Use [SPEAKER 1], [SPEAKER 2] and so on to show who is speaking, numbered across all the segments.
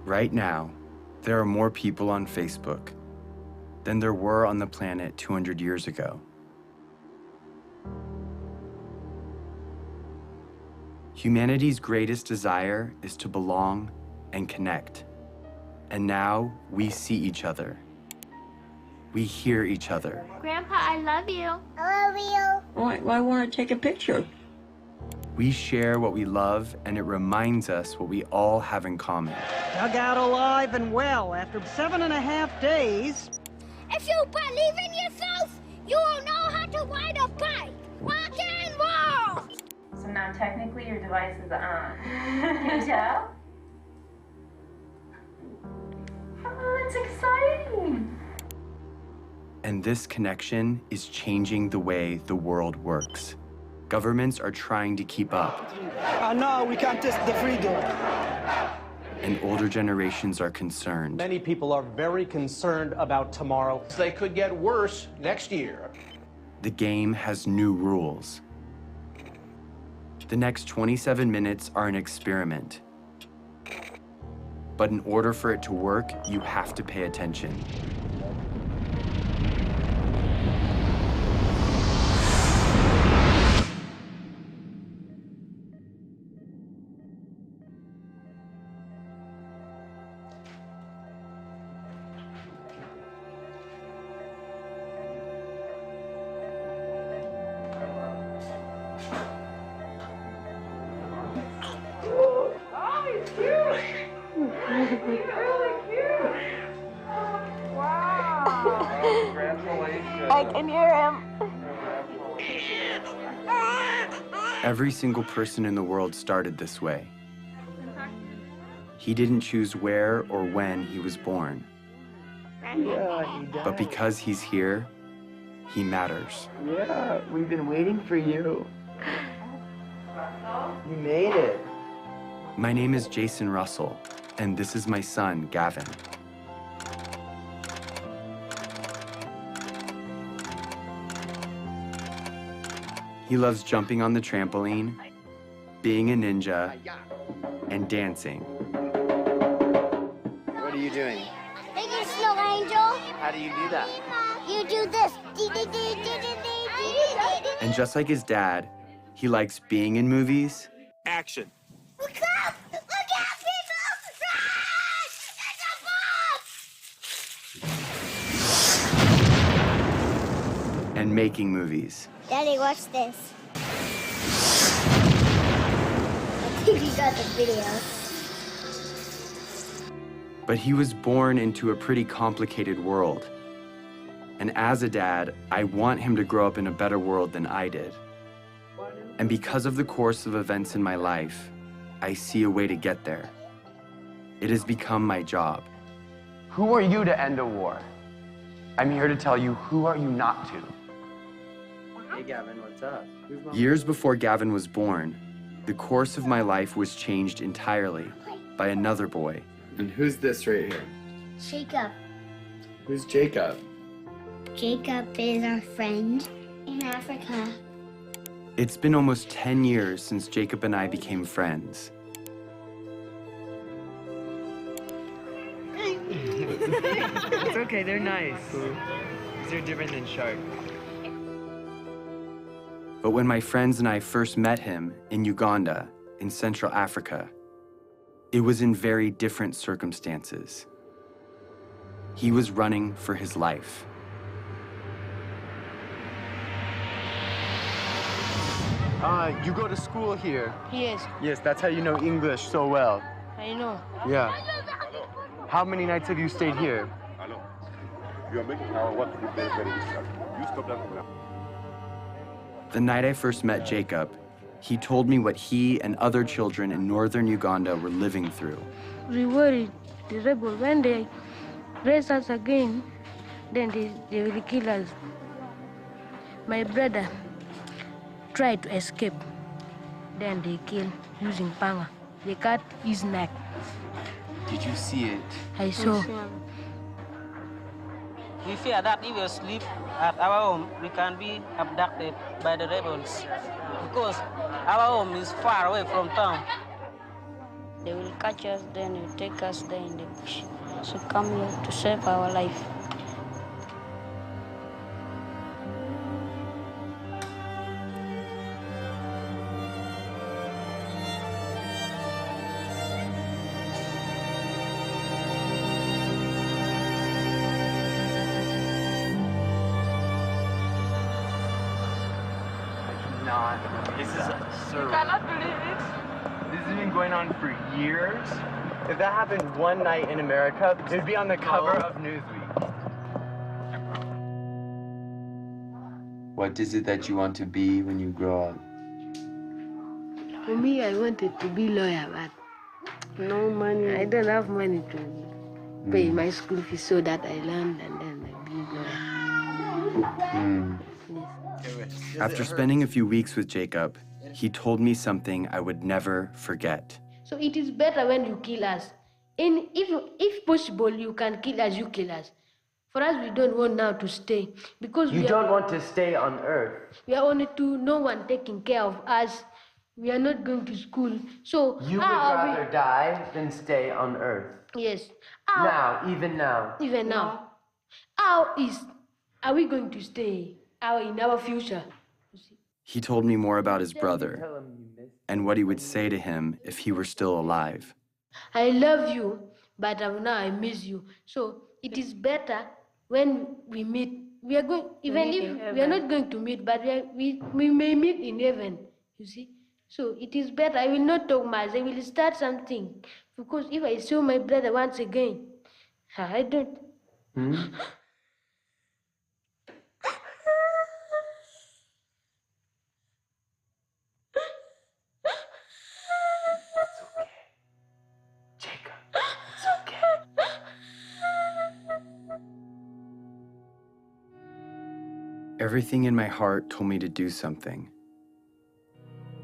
[SPEAKER 1] Right now, there are more people on Facebook than there were on the planet 200 years ago. Humanity's greatest desire is to belong and connect. And now we see each other. We hear each other.
[SPEAKER 2] Grandpa, I love you. I love you.
[SPEAKER 3] I want to take a picture.
[SPEAKER 1] We share what we love, and it reminds us what we all have in common.
[SPEAKER 4] Dug out alive and well after 7.5 days.
[SPEAKER 2] If you believe in yourself, you will know how to ride a bike. Rock and roll!
[SPEAKER 5] So now technically your device is on. Can you tell? Oh, it's exciting.
[SPEAKER 1] And this connection is changing the way the world works. Governments are trying to keep up.
[SPEAKER 4] No, we can't test the freedom.
[SPEAKER 1] And older generations are concerned.
[SPEAKER 6] Many people are very concerned about tomorrow.
[SPEAKER 7] They could get worse next year.
[SPEAKER 1] The game has new rules. The next 27 minutes are an experiment. But in order for it to work, you have to pay attention.
[SPEAKER 2] I can hear him.
[SPEAKER 1] Every single person in the world started this way. He didn't choose where or when he was born.
[SPEAKER 8] Yeah, he does.
[SPEAKER 1] But because he's here, he matters.
[SPEAKER 8] Yeah, we've been waiting for you. You made it.
[SPEAKER 1] My name is Jason Russell, and this is my son, Gavin. He loves jumping on the trampoline, being a ninja, and dancing.
[SPEAKER 8] What are you doing?
[SPEAKER 2] Thank you, Snow Angel.
[SPEAKER 8] How do you do that?
[SPEAKER 2] You do this.
[SPEAKER 1] And just like his dad, he likes being in movies.
[SPEAKER 6] Action.
[SPEAKER 2] Look up! Look out, people! Run! It's a bomb!
[SPEAKER 1] And making movies.
[SPEAKER 2] Daddy, watch this. I think you got the video.
[SPEAKER 1] But he was born into a pretty complicated world. And as a dad, I want him to grow up in a better world than I did. And because of the course of events in my life, I see a way to get there. It has become my job.
[SPEAKER 9] Who are you to end a war? I'm here to tell you, who are you not to?
[SPEAKER 8] Hey, Gavin, what's up?
[SPEAKER 1] Years before Gavin was born, the course of my life was changed entirely by another boy.
[SPEAKER 8] And who's this right here?
[SPEAKER 2] Jacob.
[SPEAKER 8] Who's Jacob?
[SPEAKER 2] Jacob is our friend in Africa.
[SPEAKER 1] It's been almost 10 years since Jacob and I became friends.
[SPEAKER 8] It's okay, they're nice. They're different than sharks.
[SPEAKER 1] But when my friends and I first met him in Uganda, in Central Africa, it was in very different circumstances. He was running for his life.
[SPEAKER 9] You go to school here.
[SPEAKER 10] Yes,
[SPEAKER 9] Yes, that's how you know English so well.
[SPEAKER 10] I know.
[SPEAKER 9] Yeah. How many nights have you stayed here?
[SPEAKER 11] You are making our work very, very difficult. You stop that now.
[SPEAKER 1] The night I first met Jacob, he told me what he and other children in northern Uganda were living through.
[SPEAKER 10] We worried the rebel when they raise us again, then they will kill us. My brother tried to escape. Then they kill using panga. They cut his neck.
[SPEAKER 1] Did you see it?
[SPEAKER 10] I saw.
[SPEAKER 3] We fear that if we sleep at our home, we can be abducted by the rebels because our home is far away from town.
[SPEAKER 10] They will catch us, then they will take us there in the bush. So come here to save our life.
[SPEAKER 1] This is surreal. You cannot believe it. This has been going on for years. If that happened one night in America, it'd be on the cover of Newsweek. What is it that you want to be when you grow up?
[SPEAKER 10] For me, I wanted to be lawyer, but no money. I don't have money to pay my school fees, so that I learned and then I be lawyer.
[SPEAKER 1] After spending a few weeks with Jacob, he told me something I would never forget.
[SPEAKER 10] So it is better when you kill us. And if possible, you can kill us, you kill us. For us, we don't want now to stay because
[SPEAKER 1] You don't want to stay on Earth.
[SPEAKER 10] We are only two, no one taking care of us. We are not going to school. So
[SPEAKER 1] You would rather die than stay on Earth.
[SPEAKER 10] Yes.
[SPEAKER 1] Even now.
[SPEAKER 10] Even now. Are we going to stay in our future?
[SPEAKER 1] He told me more about his brother and what he would say to him if he were still alive.
[SPEAKER 10] I love you, but now I miss you. So it is better when we meet. We are going, even if we are not going to meet, but we may meet in heaven, you see. So it is better. I will not talk much. I will start something. Because if I saw my brother once again, I don't.
[SPEAKER 1] Everything in my heart told me to do something.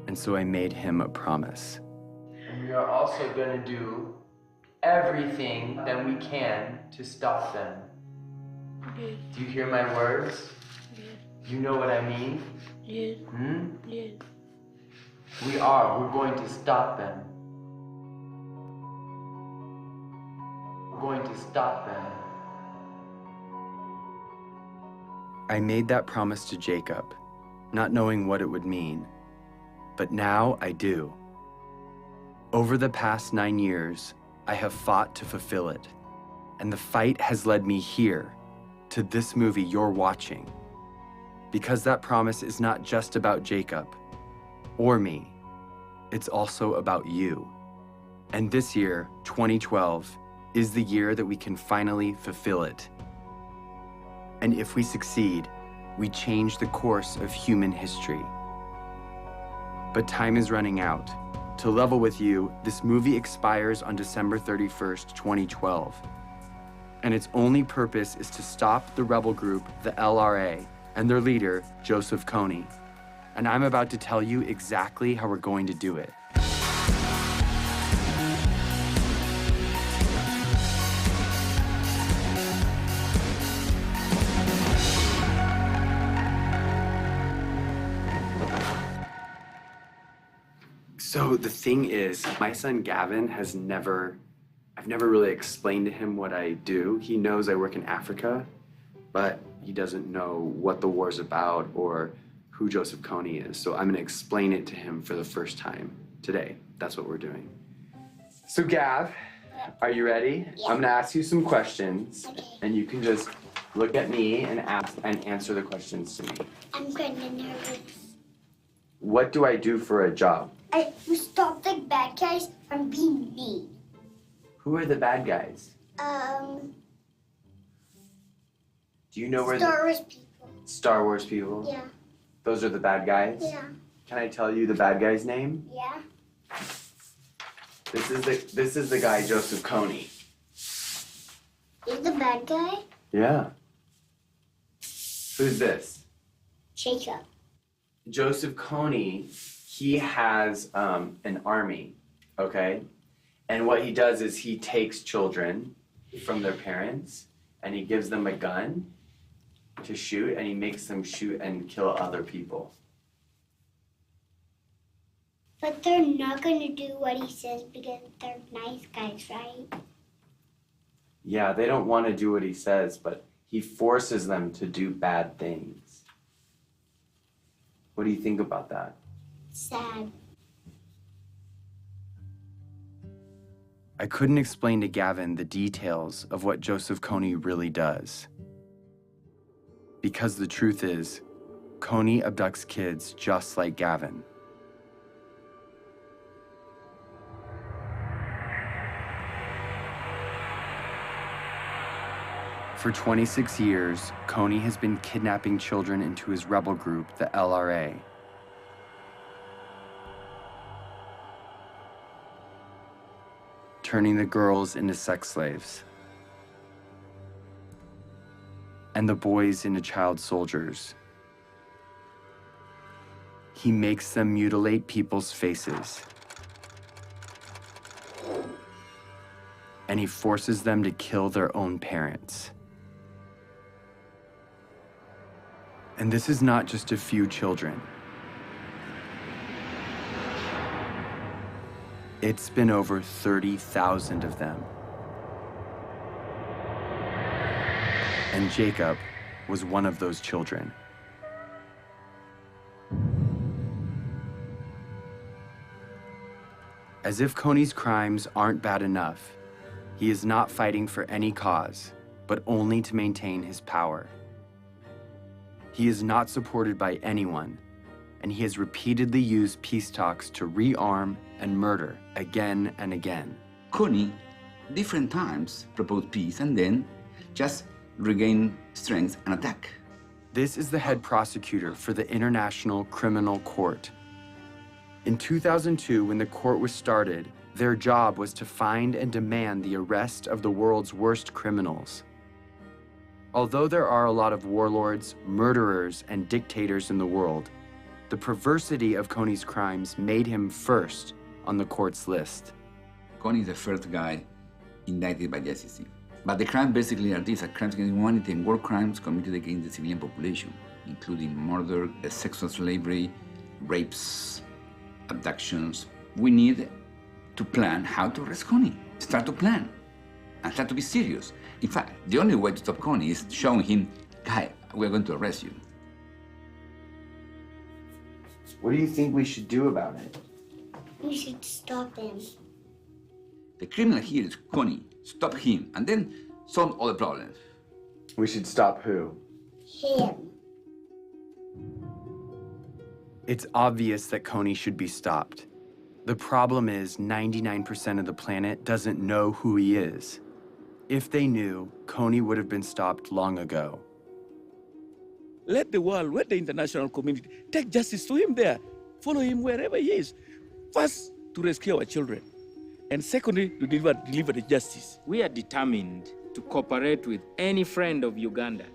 [SPEAKER 1] And so I made him a promise.
[SPEAKER 9] And we are also going to do everything that we can to stop them.
[SPEAKER 10] Yes.
[SPEAKER 9] Do you hear my words?
[SPEAKER 10] Yes.
[SPEAKER 9] You know what I mean?
[SPEAKER 10] Yes. Yes.
[SPEAKER 9] We're going to stop them. We're going to stop them.
[SPEAKER 1] I made that promise to Jacob, not knowing what it would mean. But now I do. Over the past 9 years, I have fought to fulfill it. And the fight has led me here, to this movie you're watching. Because that promise is not just about Jacob or me. It's also about you. And this year, 2012, is the year that we can finally fulfill it. And if we succeed, we change the course of human history. But time is running out. To level with you, this movie expires on December 31st, 2012. And its only purpose is to stop the rebel group, the LRA, and their leader, Joseph Kony. And I'm about to tell you exactly how we're going to do it. So the thing is, my son Gavin I've never really explained to him what I do. He knows I work in Africa, but he doesn't know what the war's about or who Joseph Kony is. So I'm gonna explain it to him for the first time today. That's what we're doing. So Gav, are you ready?
[SPEAKER 2] Yeah.
[SPEAKER 1] I'm gonna ask you some questions,
[SPEAKER 2] Okay.
[SPEAKER 1] and you can just look at me and answer the questions to me.
[SPEAKER 2] I'm kind of nervous.
[SPEAKER 1] What do I do for a job?
[SPEAKER 2] I stop the bad guys from being mean.
[SPEAKER 1] Who are the bad guys? Do you know where
[SPEAKER 2] Star Wars people.
[SPEAKER 1] Star Wars people?
[SPEAKER 2] Yeah.
[SPEAKER 1] Those are the bad guys?
[SPEAKER 2] Yeah.
[SPEAKER 1] Can I tell you the bad guy's name?
[SPEAKER 2] Yeah.
[SPEAKER 1] This is the guy Joseph Kony.
[SPEAKER 2] He's the bad guy?
[SPEAKER 1] Yeah. Who's this?
[SPEAKER 2] Jacob.
[SPEAKER 1] Joseph Kony, he has an army, okay? And what he does is he takes children from their parents and he gives them a gun to shoot, and he makes them shoot and kill other people.
[SPEAKER 2] But they're not going to do what he says because they're nice guys, right?
[SPEAKER 1] Yeah, they don't want to do what he says, but he forces them to do bad things. What do you think about that?
[SPEAKER 2] Sad.
[SPEAKER 1] I couldn't explain to Gavin the details of what Joseph Kony really does. Because the truth is, Kony abducts kids just like Gavin. For 26 years, Kony has been kidnapping children into his rebel group, the LRA. Turning the girls into sex slaves. And the boys into child soldiers. He makes them mutilate people's faces. And he forces them to kill their own parents. And this is not just a few children. It's been over 30,000 of them. And Jacob was one of those children. As if Kony's crimes aren't bad enough, he is not fighting for any cause, but only to maintain his power. He is not supported by anyone, and he has repeatedly used peace talks to rearm and murder again and again.
[SPEAKER 12] Kony, different times, proposed peace and then just regain strength and attack.
[SPEAKER 1] This is the head prosecutor for the International Criminal Court. In 2002, when the court was started, their job was to find and demand the arrest of the world's worst criminals. Although there are a lot of warlords, murderers, and dictators in the world, the perversity of Kony's crimes made him first on the court's list.
[SPEAKER 12] Kony is the first guy indicted by the ICC. But the crimes basically are these: crimes against humanity and war crimes committed against the civilian population, including murder, sexual slavery, rapes, abductions. We need to plan how to arrest Kony. Start to plan and start to be serious. In fact, the only way to stop Kony is showing him, guy, we're going to arrest you.
[SPEAKER 1] What do you think we should do about it?
[SPEAKER 2] We should stop him.
[SPEAKER 12] The criminal here is Kony. Stop him, and then solve all the problems.
[SPEAKER 1] We should stop who?
[SPEAKER 2] Him.
[SPEAKER 1] It's obvious that Kony should be stopped. The problem is 99% of the planet doesn't know who he is. If they knew, Kony would have been stopped long ago.
[SPEAKER 13] Let the world, let the international community take justice to him there. Follow him wherever he is. First, to rescue our children. And secondly, to deliver the justice.
[SPEAKER 14] We are determined to cooperate with any friend of Uganda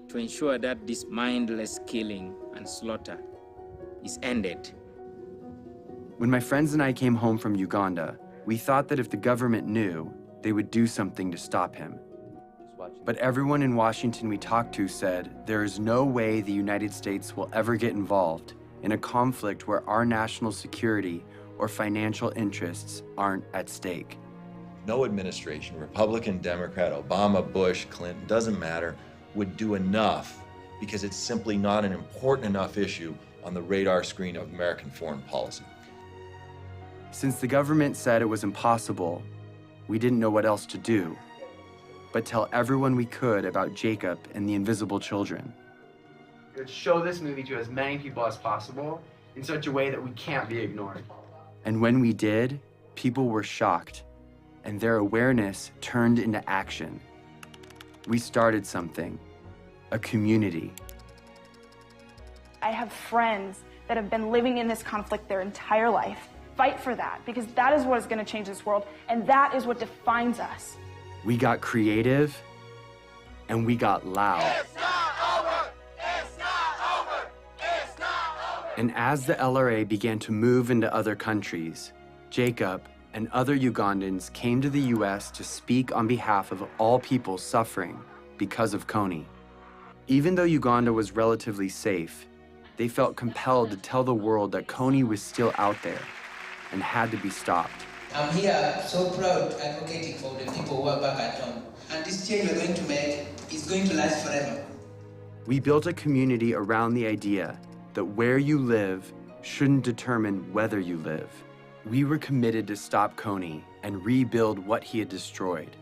[SPEAKER 14] to ensure that this mindless killing and slaughter is ended.
[SPEAKER 1] When my friends and I came home from Uganda, we thought that if the government knew, they would do something to stop him. But everyone in Washington we talked to said there is no way the United States will ever get involved in a conflict where our national security or financial interests aren't at stake.
[SPEAKER 15] No administration, Republican, Democrat, Obama, Bush, Clinton, doesn't matter, would do enough because it's simply not an important enough issue on the radar screen of American foreign policy.
[SPEAKER 1] Since the government said it was impossible, we didn't know what else to do, but tell everyone we could about Jacob and the invisible children.
[SPEAKER 16] Let's show this movie to as many people as possible in such a way that we can't be ignored.
[SPEAKER 1] And when we did, people were shocked, and their awareness turned into action. We started something, a community.
[SPEAKER 17] I have friends that have been living in this conflict their entire life. Fight for that, because that is what is going to change this world, and that is what defines us.
[SPEAKER 1] We got creative, and we got loud.
[SPEAKER 18] It's not over! It's not over! It's not over!
[SPEAKER 1] And as the LRA began to move into other countries, Jacob, and other Ugandans came to the US to speak on behalf of all people suffering because of Kony. Even though Uganda was relatively safe, they felt compelled to tell the world that Kony was still out there and had to be stopped.
[SPEAKER 19] I'm here so proud advocating for the people who are back at home. And this change we're going to make is going to last forever.
[SPEAKER 1] We built a community around the idea that where you live shouldn't determine whether you live. We were committed to stop Kony and rebuild what he had destroyed.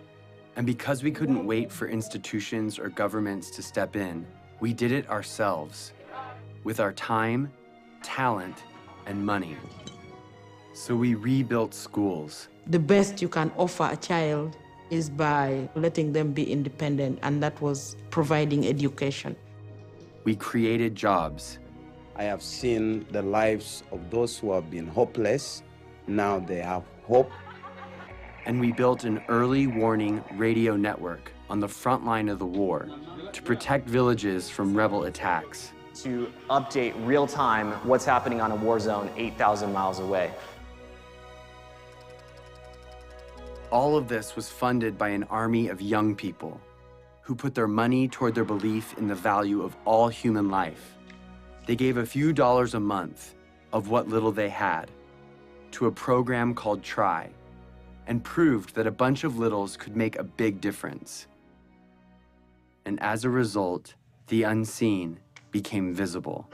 [SPEAKER 1] And because we couldn't wait for institutions or governments to step in, we did it ourselves, with our time, talent, and money. So we rebuilt schools.
[SPEAKER 20] The best you can offer a child is by letting them be independent, and that was providing education.
[SPEAKER 1] We created jobs.
[SPEAKER 21] I have seen the lives of those who have been hopeless. Now they have hope.
[SPEAKER 1] And we built an early warning radio network on the front line of the war to protect villages from rebel attacks.
[SPEAKER 22] To update real time what's happening on a war zone 8,000 miles away.
[SPEAKER 1] All of this was funded by an army of young people who put their money toward their belief in the value of all human life. They gave a few dollars a month of what little they had to a program called Try, and proved that a bunch of littles could make a big difference. And as a result, the unseen became visible.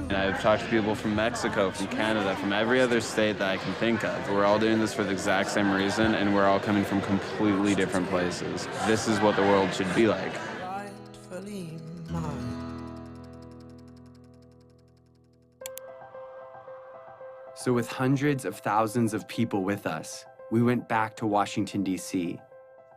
[SPEAKER 23] I've talked to people from Mexico, from Canada, from every other state that I can think of. We're all doing this for the exact same reason, and we're all coming from completely different places. This is what the world should be like.
[SPEAKER 1] So with hundreds of thousands of people with us, we went back to Washington, D.C.,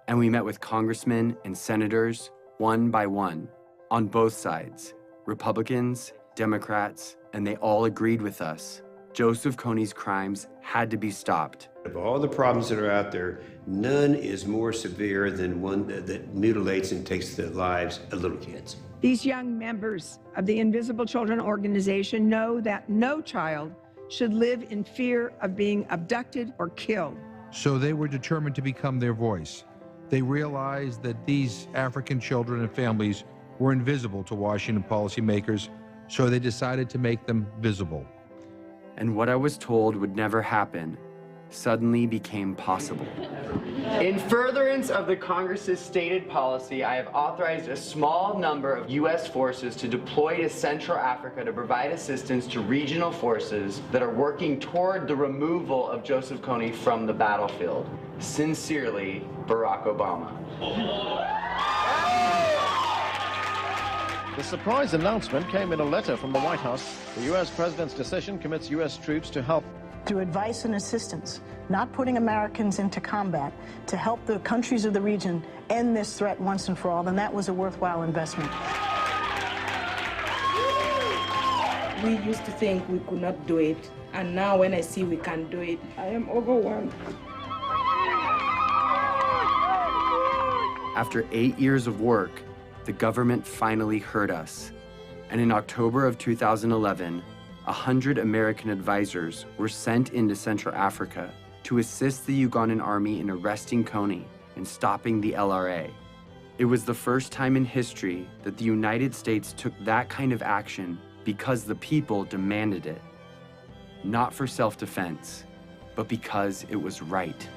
[SPEAKER 1] and we met with congressmen and senators, one by one, on both sides, Republicans, Democrats, and they all agreed with us. Joseph Kony's crimes had to be stopped.
[SPEAKER 24] Of all the problems that are out there, none is more severe than one that mutilates and takes the lives of little kids.
[SPEAKER 25] These young members of the Invisible Children organization know that no child should live in fear of being abducted or killed.
[SPEAKER 26] So they were determined to become their voice. They realized that these African children and families were invisible to Washington policymakers, so they decided to make them visible.
[SPEAKER 1] And what I was told would never happen suddenly became possible.
[SPEAKER 16] In furtherance of the Congress's stated policy, I have authorized a small number of U.S. forces to deploy to Central Africa to provide assistance to regional forces that are working toward the removal of Joseph Kony from the battlefield. Sincerely, Barack Obama.
[SPEAKER 27] The surprise announcement came in a letter from the White House. The U.S. president's decision commits U.S. troops to help.
[SPEAKER 28] Through advice and assistance, not putting Americans into combat, to help the countries of the region end this threat once and for all, then that was a worthwhile investment.
[SPEAKER 20] We used to think we could not do it, and now when I see we can do it, I am overwhelmed.
[SPEAKER 1] After 8 years of work, the government finally heard us. And in October of 2011, 100 American advisors were sent into Central Africa to assist the Ugandan army in arresting Kony and stopping the LRA. It was the first time in history that the United States took that kind of action because the people demanded it. Not for self-defense, but because it was right.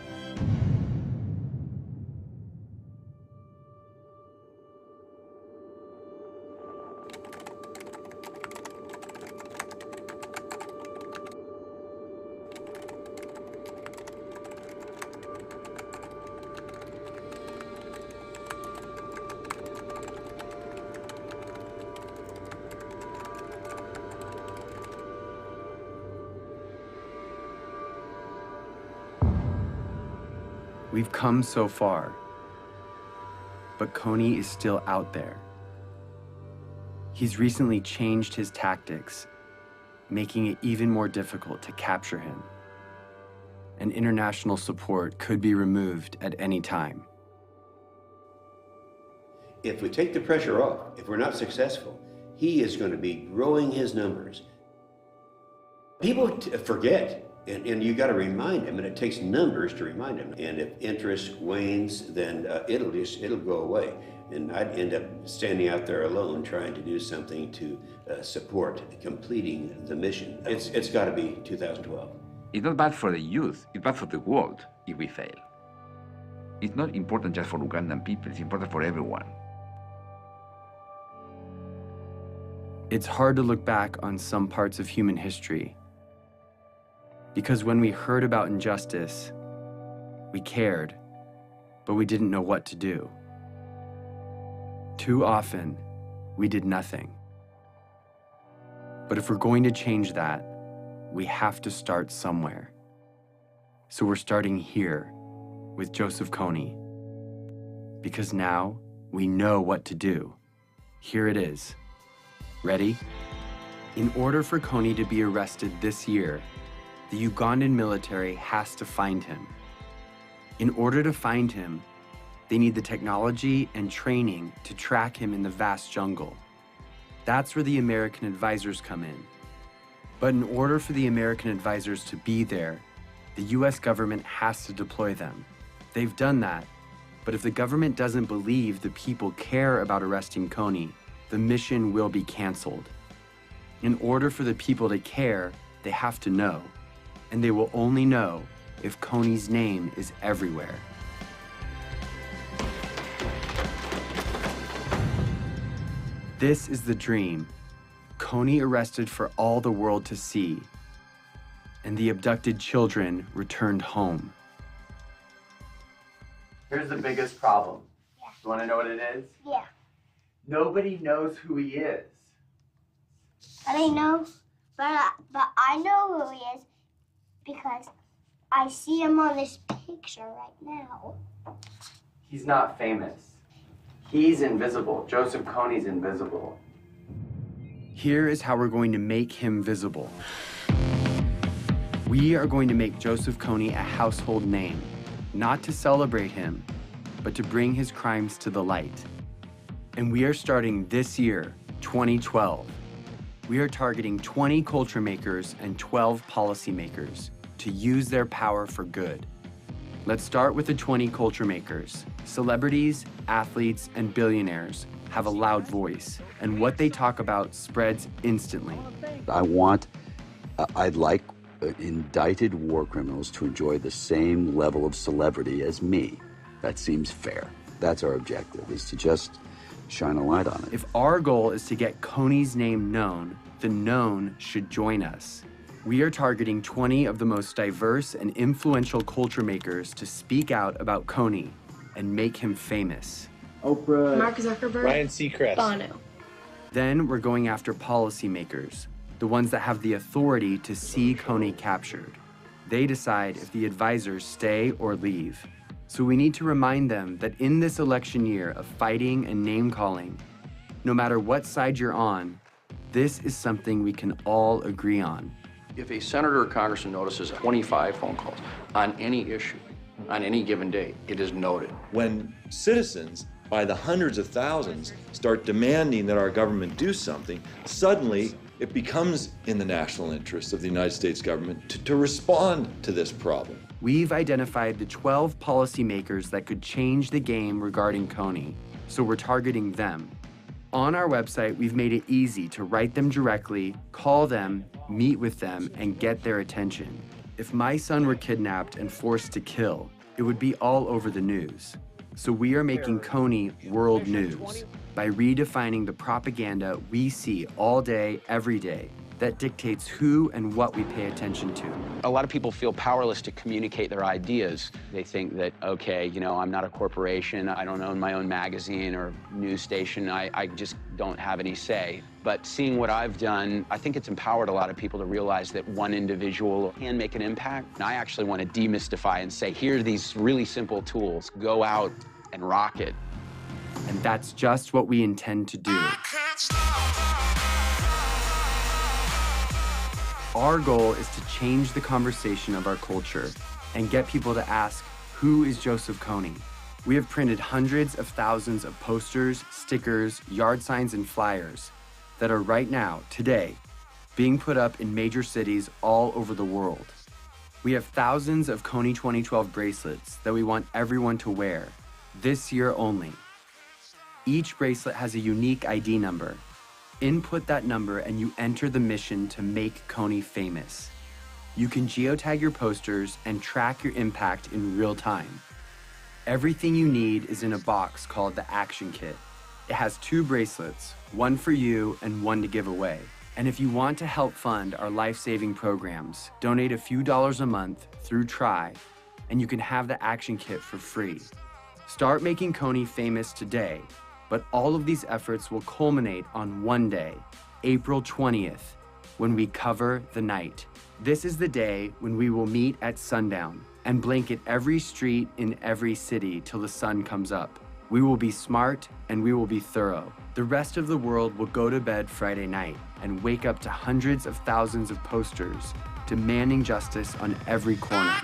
[SPEAKER 1] We've come so far, but Kony is still out there. He's recently changed his tactics, making it even more difficult to capture him. And international support could be removed at any time.
[SPEAKER 24] If we take the pressure off, if we're not successful, he is going to be growing his numbers. People forget, and you got to remind them, and it takes numbers to remind them. And if interest wanes, then it'll go away. And I'd end up standing out there alone trying to do something to support completing the mission. It's got to be 2012.
[SPEAKER 12] It's not bad for the youth, it's bad for the world if we fail. It's not important just for Ugandan people, it's important for everyone.
[SPEAKER 1] It's hard to look back on some parts of human history, because when we heard about injustice, we cared, but we didn't know what to do. Too often, we did nothing. But if we're going to change that, we have to start somewhere. So we're starting here with Joseph Kony, because now we know what to do. Here it is. Ready? In order for Kony to be arrested this year, the Ugandan military has to find him. In order to find him, they need the technology and training to track him in the vast jungle. That's where the American advisors come in. But in order for the American advisors to be there, the US government has to deploy them. They've done that, but if the government doesn't believe the people care about arresting Kony, the mission will be canceled. In order for the people to care, they have to know, and they will only know if Kony's name is everywhere. This is the dream. Kony arrested for all the world to see, and the abducted children returned home. Here's the biggest problem.
[SPEAKER 2] Yeah.
[SPEAKER 1] You want to know what it is?
[SPEAKER 2] Yeah.
[SPEAKER 1] Nobody knows who he is.
[SPEAKER 2] But I know who he is because I see him on this picture right now.
[SPEAKER 1] He's not famous. He's invisible. Joseph Kony's invisible. Here is how we're going to make him visible. We are going to make Joseph Kony a household name, not to celebrate him, but to bring his crimes to the light. And we are starting this year, 2012. We are targeting 20 culture makers and 12 policymakers to use their power for good. Let's start with the 20 culture makers. Celebrities, athletes, and billionaires have a loud voice, and what they talk about spreads instantly.
[SPEAKER 3] I'd like indicted war criminals to enjoy the same level of celebrity as me. That seems fair. That's our objective, is to just shine a light on it.
[SPEAKER 1] If our goal is to get Kony's name known, the known should join us. We are targeting 20 of the most diverse and influential culture makers to speak out about Kony and make him famous.
[SPEAKER 4] Oprah,
[SPEAKER 5] Mark Zuckerberg,
[SPEAKER 4] Ryan Seacrest,
[SPEAKER 5] Bono.
[SPEAKER 1] Then we're going after policymakers, the ones that have the authority to see Kony captured. They decide if the advisors stay or leave. So we need to remind them that in this election year of fighting and name-calling, no matter what side you're on, this is something we can all agree on.
[SPEAKER 6] If a senator or congressman notices 25 phone calls on any issue, on any given day, it is noted.
[SPEAKER 15] When citizens, by the hundreds of thousands, start demanding that our government do something, suddenly it becomes in the national interest of the United States government to respond to this problem.
[SPEAKER 1] We've identified the 12 policymakers that could change the game regarding Kony, so we're targeting them. On our website, we've made it easy to write them directly, call them, meet with them, and get their attention. If my son were kidnapped and forced to kill, it would be all over the news. So we are making Kony world news by redefining the propaganda we see all day, every day, that dictates who and what we pay attention to.
[SPEAKER 3] A lot of people feel powerless to communicate their ideas. They think that, okay, you know, I'm not a corporation, I don't own my own magazine or news station, I just don't have any say. But seeing what I've done, I think it's empowered a lot of people to realize that one individual can make an impact. And I actually want to demystify and say, here are these really simple tools. Go out and rock it.
[SPEAKER 1] And that's just what we intend to do. Our goal is to change the conversation of our culture and get people to ask, who is Joseph Kony? We have printed hundreds of thousands of posters, stickers, yard signs, and flyers that are right now, today, being put up in major cities all over the world. We have thousands of Kony 2012 bracelets that we want everyone to wear, this year only. Each bracelet has a unique ID number. Input that number and you enter the mission to make Kony famous. You can geotag your posters and track your impact in real time. Everything you need is in a box called the Action Kit. It has 2 bracelets, one for you and one to give away. And if you want to help fund our life-saving programs, donate a few dollars a month through Try, and you can have the Action Kit for free. Start making Kony famous today. But all of these efforts will culminate on one day, April 20th, when we cover the night. This is the day when we will meet at sundown and blanket every street in every city till the sun comes up. We will be smart and we will be thorough. The rest of the world will go to bed Friday night and wake up to hundreds of thousands of posters demanding justice on every corner.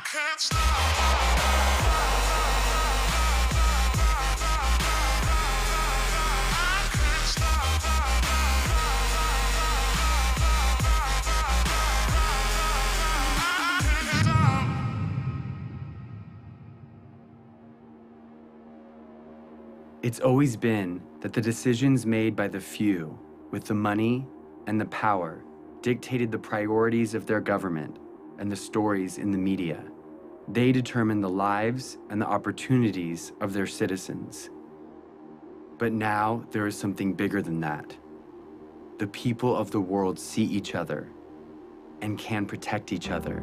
[SPEAKER 1] It's always been that the decisions made by the few, with the money and the power, dictated the priorities of their government and the stories in the media. They determine the lives and the opportunities of their citizens. But now there is something bigger than that. The people of the world see each other and can protect each other.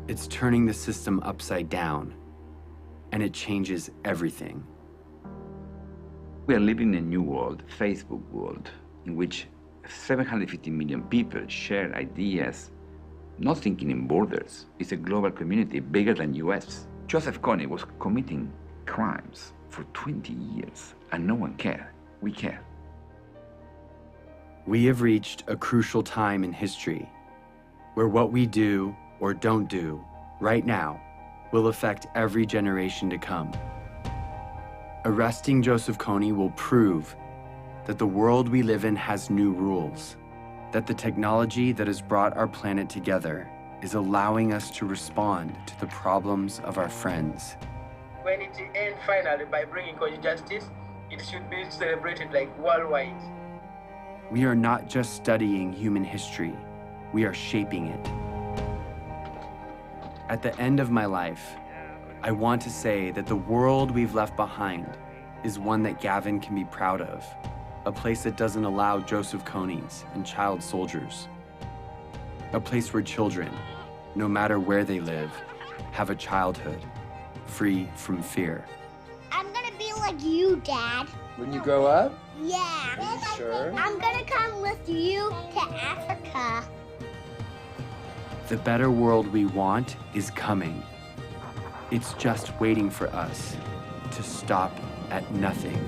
[SPEAKER 1] It's turning the system upside down, and it changes everything.
[SPEAKER 12] We are living in a new world, Facebook world, in which 750 million people share ideas, not thinking in borders. It's a global community bigger than US. Joseph Kony was committing crimes for 20 years, and no one cared. We care.
[SPEAKER 1] We have reached a crucial time in history where what we do or don't do right now will affect every generation to come. Arresting Joseph Kony will prove that the world we live in has new rules, that the technology that has brought our planet together is allowing us to respond to the problems of our friends.
[SPEAKER 4] When it ends finally by bringing Kony justice, it should be celebrated like worldwide.
[SPEAKER 1] We are not just studying human history, we are shaping it. At the end of my life, I want to say that the world we've left behind is one that Gavin can be proud of, a place that doesn't allow Joseph Konys and child soldiers, a place where children, no matter where they live, have a childhood free from fear.
[SPEAKER 2] I'm gonna be like you, Dad.
[SPEAKER 5] When you grow up?
[SPEAKER 2] Yeah.
[SPEAKER 5] Are you sure?
[SPEAKER 2] I'm gonna come with you to Africa.
[SPEAKER 1] The better world we want is coming. It's just waiting for us to stop at nothing.